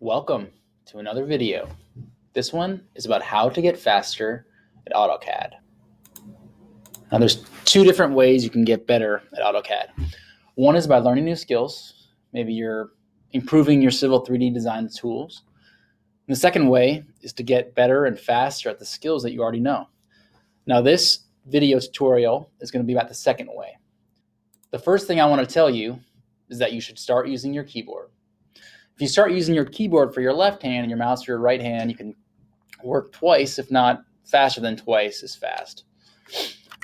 Welcome to another video. This one is about how to get faster at AutoCAD. Now there's two different ways you can get better at AutoCAD. One is by learning new skills. Maybe you're improving your civil 3D design tools. And the second way is to get better and faster at the skills that you already know. Now this video tutorial is going to be about the second way. The first thing I want to tell you is that you should start using your keyboard. If you start using your keyboard for your left hand and your mouse for your right hand, you can work twice, if not faster than twice as fast.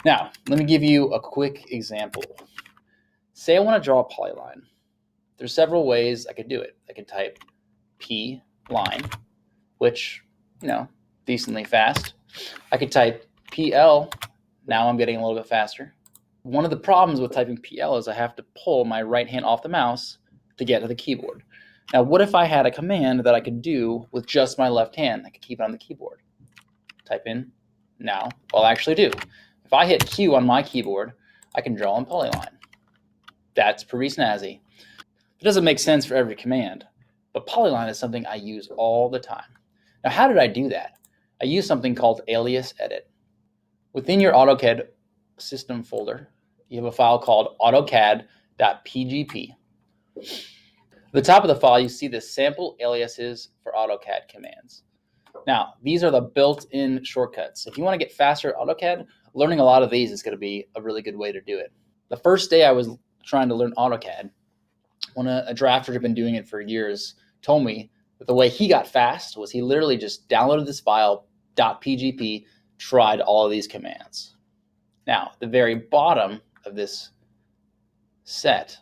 Now, let me give you a quick example. Say I want to draw a polyline. There's several ways I could do it. I could type P line, which, decently fast. I could type PL. Now I'm getting a little bit faster. One of the problems with typing PL is I have to pull my right hand off the mouse to get to the keyboard. Now, what if I had a command that I could do with just my left hand? I could keep it on the keyboard. Type in now. I'll actually do. If I hit Q on my keyboard, I can draw in polyline. That's pretty snazzy. It doesn't make sense for every command, but polyline is something I use all the time. Now, how did I do that? I use something called Alias Edit. Within your AutoCAD system folder, you have a file called AutoCAD.pgp. At the top of the file, you see the sample aliases for AutoCAD commands. Now, these are the built-in shortcuts. If you want to get faster at AutoCAD, learning a lot of these is going to be a really good way to do it. The first day I was trying to learn AutoCAD, when a drafter who had been doing it for years told me that the way he got fast was he literally just downloaded this file, .pgp, tried all of these commands. Now, the very bottom of this set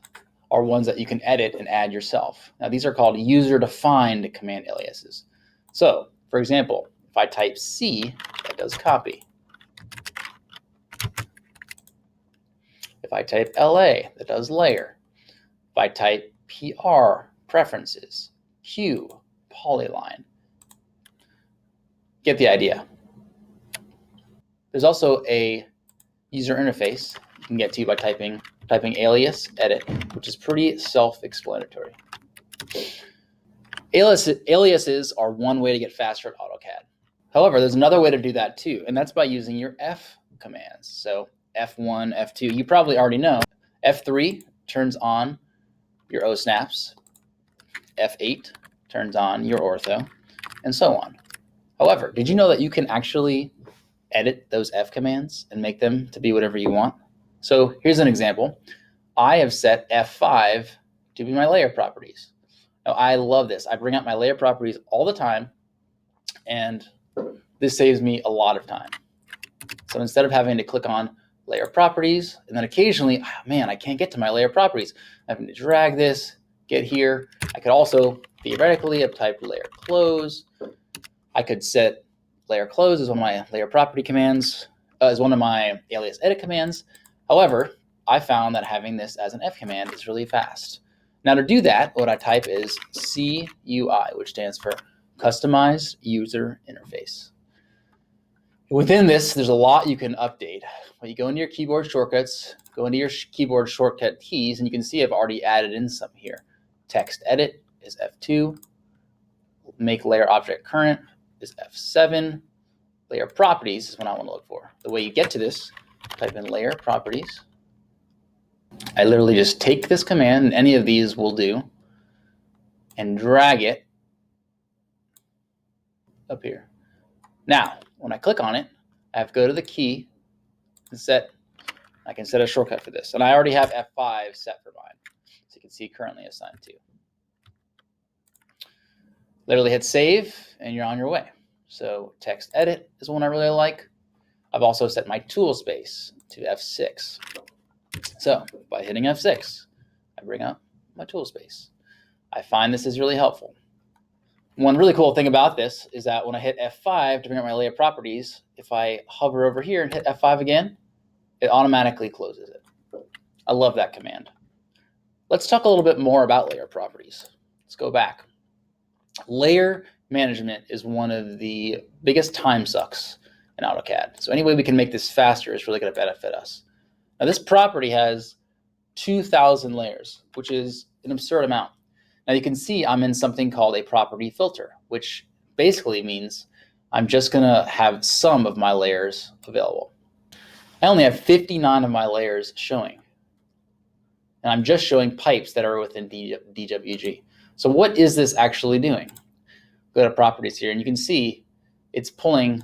are ones that you can edit and add yourself. Now, these are called user-defined command aliases. So, for example, if I type C, that does copy. If I type LA, that does layer. If I type PR, preferences, Q, polyline. Get the idea. There's also a user interface you can get to by typing alias edit, which is pretty self-explanatory. Aliases are one way to get faster at AutoCAD. However, there's another way to do that too, and that's by using your F commands. So F1, F2, you probably already know. F3 turns on your O snaps. F8 turns on your ortho, and so on. However, did you know that you can actually edit those F commands and make them to be whatever you want? So here's an example. I have set F5 to be my layer properties. Now, I love this. I bring up my layer properties all the time, and this saves me a lot of time. So instead of having to click on layer properties, and then occasionally, I can't get to my layer properties. I'm having to drag this, get here. I could also, theoretically, have typed layer close. I could set layer close as one of my layer property commands, as one of my alias edit commands. However, I found that having this as an F command is really fast. Now to do that, what I type is CUI, which stands for Customized User Interface. Within this, there's a lot you can update. When you go into your keyboard shortcuts, go into your keyboard shortcut keys, and you can see I've already added in some here. Text edit is F2. Make layer object current is F7. Layer properties is what I want to look for. The way you get to this, type in layer properties. I literally just take this command, and any of these will do, and drag it up here. Now, when I click on it, I have to go to the key and I can set a shortcut for this. And I already have F5 set for mine. So you can see currently assigned to. Literally hit save, and you're on your way. So text edit is one I really like. I've also set my tool space to F6. So by hitting F6, I bring up my tool space. I find this is really helpful. One really cool thing about this is that when I hit F5 to bring up my layer properties, if I hover over here and hit F5 again, it automatically closes it. I love that command. Let's talk a little bit more about layer properties. Let's go back. Layer management is one of the biggest time sucks in AutoCAD. So any way we can make this faster is really going to benefit us. Now this property has 2,000 layers, which is an absurd amount. Now you can see I'm in something called a property filter, which basically means I'm just gonna have some of my layers available. I only have 59 of my layers showing. And I'm just showing pipes that are within DWG. So what is this actually doing? Go to properties here and you can see it's pulling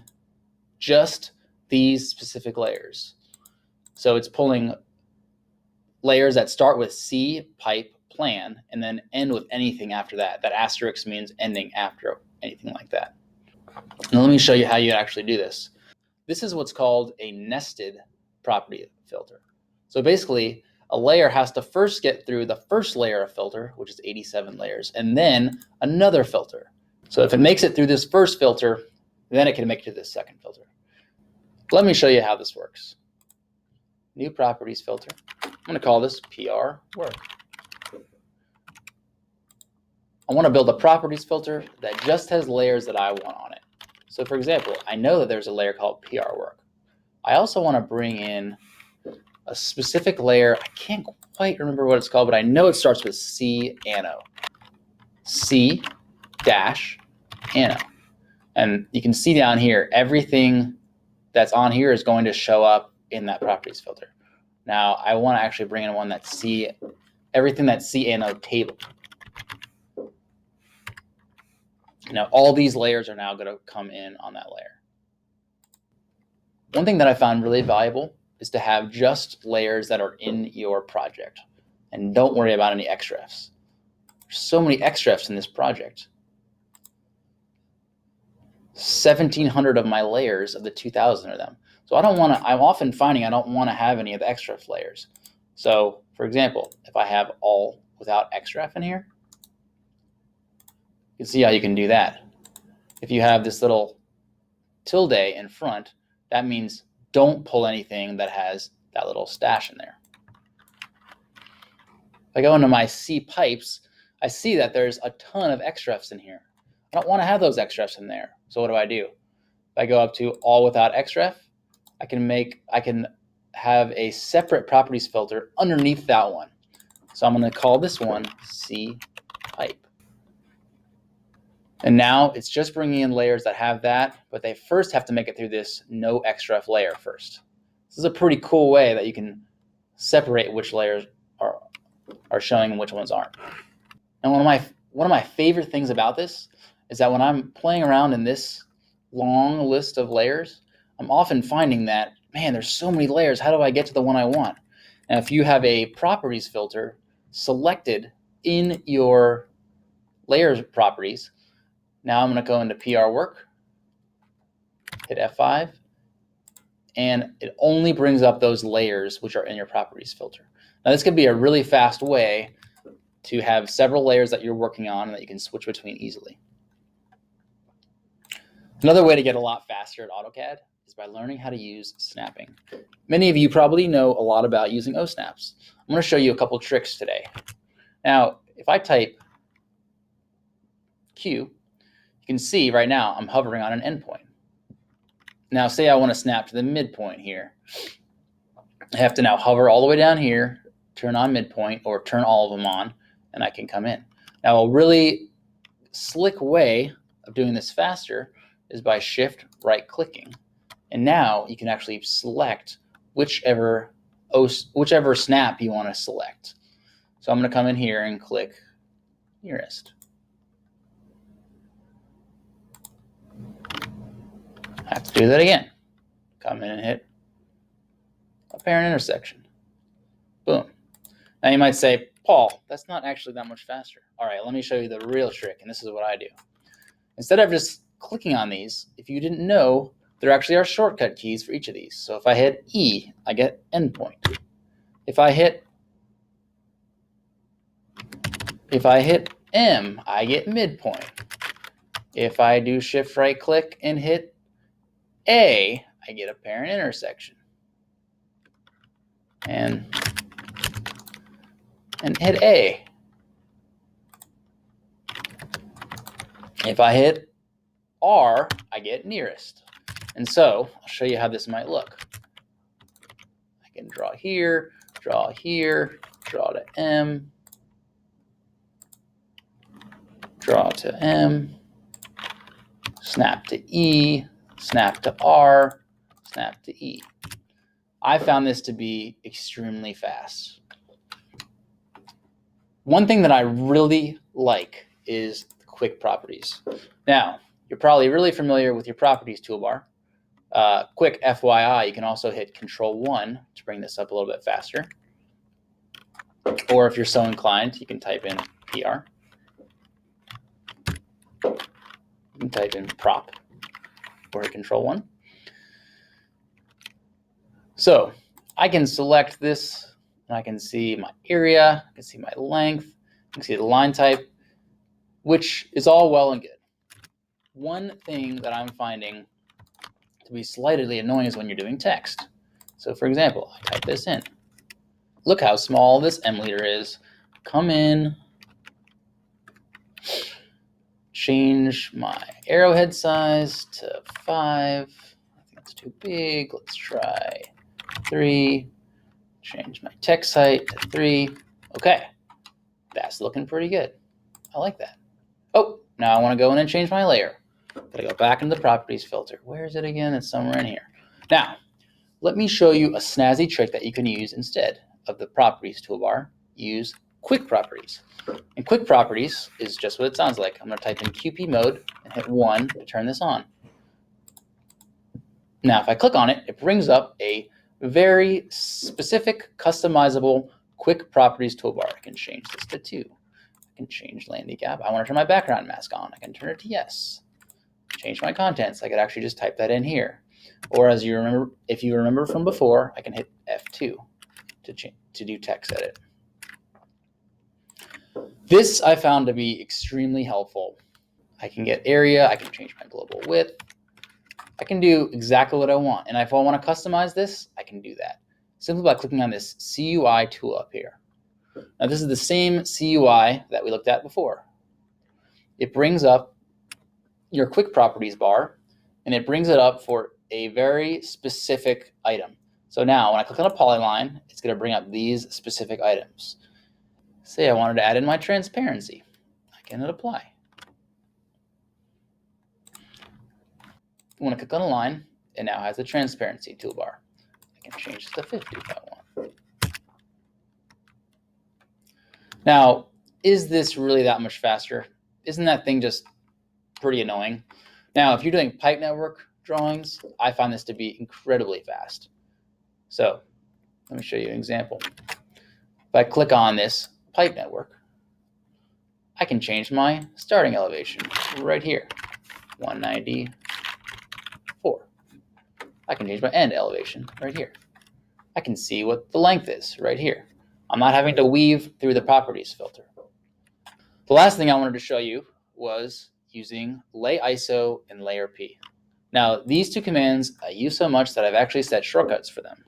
just these specific layers. So it's pulling layers that start with C, pipe, plan, and then end with anything after that. That asterisk means ending after anything like that. Now let me show you how you actually do this. This is what's called a nested property filter. So basically, a layer has to first get through the first layer of filter, which is 87 layers, and then another filter. So if it makes it through this first filter, then it can make it to this second filter. Let me show you how this works. New properties filter. I'm going to call this PR work. I want to build a properties filter that just has layers that I want on it. So for example, I know that there's a layer called PR work. I also want to bring in a specific layer. I can't quite remember what it's called, but I know it starts with C ano. C dash ano. And you can see down here, everything that's on here is going to show up in that properties filter. Now I want to actually bring in one that's everything that's C ano table. Now all these layers are now going to come in on that layer. One thing that I found really valuable is to have just layers that are in your project and don't worry about any XREFs. There's so many XREFs in this project. 1,700 of my layers of the 2,000 of them. So I'm often finding I don't want to have any of the XREF layers. So for example, if I have all without XREF in here, you can see how you can do that. If you have this little tilde in front, that means don't pull anything that has that little stash in there. If I go into my C pipes, I see that there's a ton of XREFs in here. I don't want to have those XREFs in there. So what do? If I go up to all without XREF, I can have a separate properties filter underneath that one. So I'm going to call this one C pipe. And now it's just bringing in layers that have that, but they first have to make it through this no XREF layer first. This is a pretty cool way that you can separate which layers are showing and which ones aren't. And one of my favorite things about this is that when I'm playing around in this long list of layers, I'm often finding that, man, there's so many layers. How do I get to the one I want? And if you have a properties filter selected in your layers properties, now I'm going to go into PR work, hit F5, and it only brings up those layers which are in your properties filter. Now this could be a really fast way to have several layers that you're working on and that you can switch between easily. Another way to get a lot faster at AutoCAD is by learning how to use snapping. Many of you probably know a lot about using OSnaps. I'm going to show you a couple tricks today. Now, if I type Q, you can see right now I'm hovering on an endpoint. Now say I want to snap to the midpoint here. I have to now hover all the way down here, turn on midpoint, or turn all of them on, and I can come in. Now a really slick way of doing this faster is by shift right clicking. And now you can actually select whichever snap you want to select. So I'm going to come in here and click nearest. I have to do that again. Come in and hit apparent intersection. Boom. Now you might say, Paul, that's not actually that much faster. All right, let me show you the real trick, and this is what I do. Instead of just clicking on these, if you didn't know, there actually are shortcut keys for each of these. So if I hit E, I get endpoint. If I hit M, I get midpoint. If I do shift right click and hit A, I get apparent intersection. And hit A. If I hit R, I get nearest. And so I'll show you how this might look. I can draw here, draw to M, draw to M, snap to E, snap to R, snap to E. I found this to be extremely fast. One thing that I really like is quick properties. Now, you're probably really familiar with your properties toolbar. Quick FYI, you can also hit Control-1 to bring this up a little bit faster. Or if you're so inclined, you can type in PR. You can type in prop or hit Control-1. So I can select this, and I can see my area, I can see my length, I can see the line type, which is all well and good. One thing that I'm finding to be slightly annoying is when you're doing text. So for example, I type this in. Look how small this M leader is. Come in, change my arrowhead size to 5. I think that's too big. Let's try 3. Change my text height to 3. Okay, that's looking pretty good. I like that. Oh, now I want to go in and change my layer. Gotta go back into the properties filter. Where is it again? It's somewhere in here. Now, let me show you a snazzy trick that you can use instead of the properties toolbar. Use quick properties. And quick properties is just what it sounds like. I'm going to type in QP mode and hit 1 to turn this on. Now, if I click on it, it brings up a very specific, customizable quick properties toolbar. I can change this to 2. I can change landing gap. I want to turn my background mask on. I can turn it to yes. Change my contents. I could actually just type that in here. Or as you remember, if you remember from before, I can hit F2 to do text edit. This I found to be extremely helpful. I can get area, I can change my global width. I can do exactly what I want. And if I want to customize this, I can do that simply by clicking on this CUI tool up here. Now this is the same CUI that we looked at before. It brings up your quick properties bar, and it brings it up for a very specific item. So now when I click on a polyline, it's going to bring up these specific items. Say I wanted to add in my transparency. I can hit apply. When I click on a line, it now has the transparency toolbar. I can change this to 50 if I want. Now, is this really that much faster? Isn't that thing just pretty annoying? Now, if you're doing pipe network drawings, I find this to be incredibly fast. So let me show you an example. If I click on this pipe network, I can change my starting elevation right here, 194. I can change my end elevation right here. I can see what the length is right here. I'm not having to weave through the properties filter. The last thing I wanted to show you was using lay ISO and layer P. Now, these two commands I use so much that I've actually set shortcuts for them.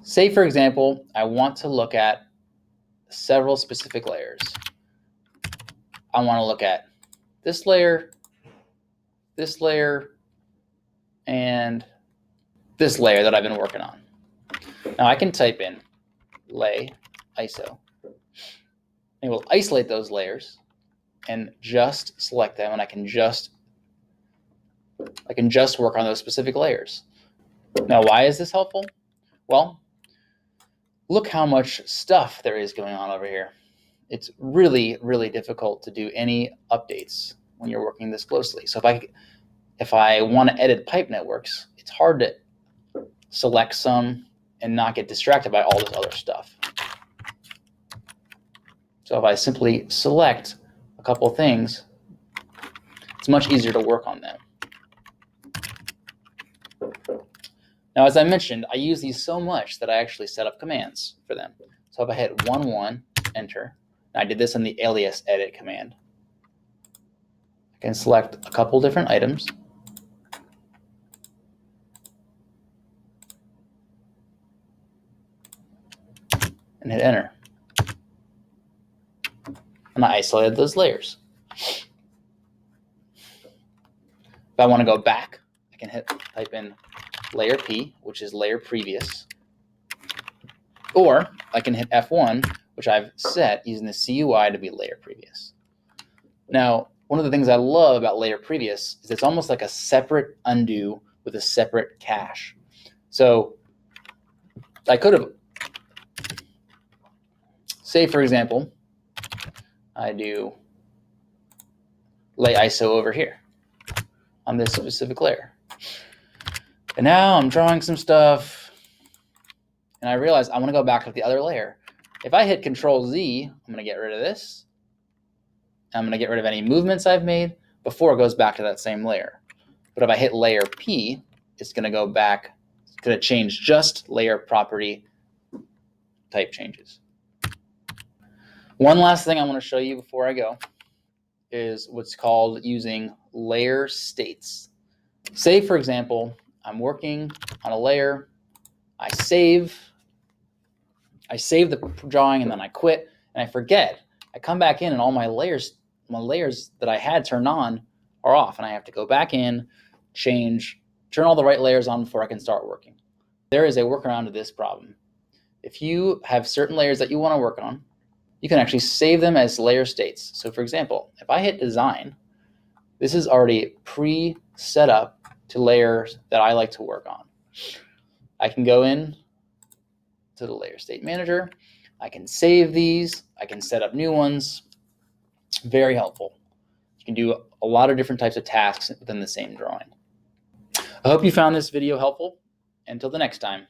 Say, for example, I want to look at several specific layers. I want to look at this layer, and this layer that I've been working on. Now I can type in lay ISO. It will isolate those layers and just select them, and I can just work on those specific layers. Now, why is this helpful? Well, look how much stuff there is going on over here. It's really, really difficult to do any updates when you're working this closely. So if I want to edit pipe networks, it's hard to select some and not get distracted by all this other stuff. So if I simply select a couple of things, it's much easier to work on them. Now, as I mentioned, I use these so much that I actually set up commands for them. So if I hit 1, enter, and I did this in the alias edit command, I can select a couple different items. And hit enter. And I isolated those layers. If I want to go back, I can type in layer P, which is layer previous. Or I can hit F1, which I've set using the CUI to be layer previous. Now, one of the things I love about layer previous is it's almost like a separate undo with a separate cache. So I could have, say for example, I do lay ISO over here on this specific layer. And now I'm drawing some stuff and I realize I want to go back to the other layer. If I hit Control Z, I'm going to get rid of this. I'm going to get rid of any movements I've made before it goes back to that same layer. But if I hit layer P, it's going to go back. It's going to change just layer property type changes. One last thing I want to show you before I go is what's called using layer states. Say, for example, I'm working on a layer. I save the drawing and then I quit and I forget. I come back in and all my layers that I had turned on are off, and I have to go back in, turn all the right layers on before I can start working. There is a workaround to this problem. If you have certain layers that you want to work on, you can actually save them as layer states. So for example, if I hit design, this is already pre-set up to layers that I like to work on. I can go in to the layer state manager. I can save these. I can set up new ones. Very helpful. You can do a lot of different types of tasks within the same drawing. I hope you found this video helpful. Until the next time.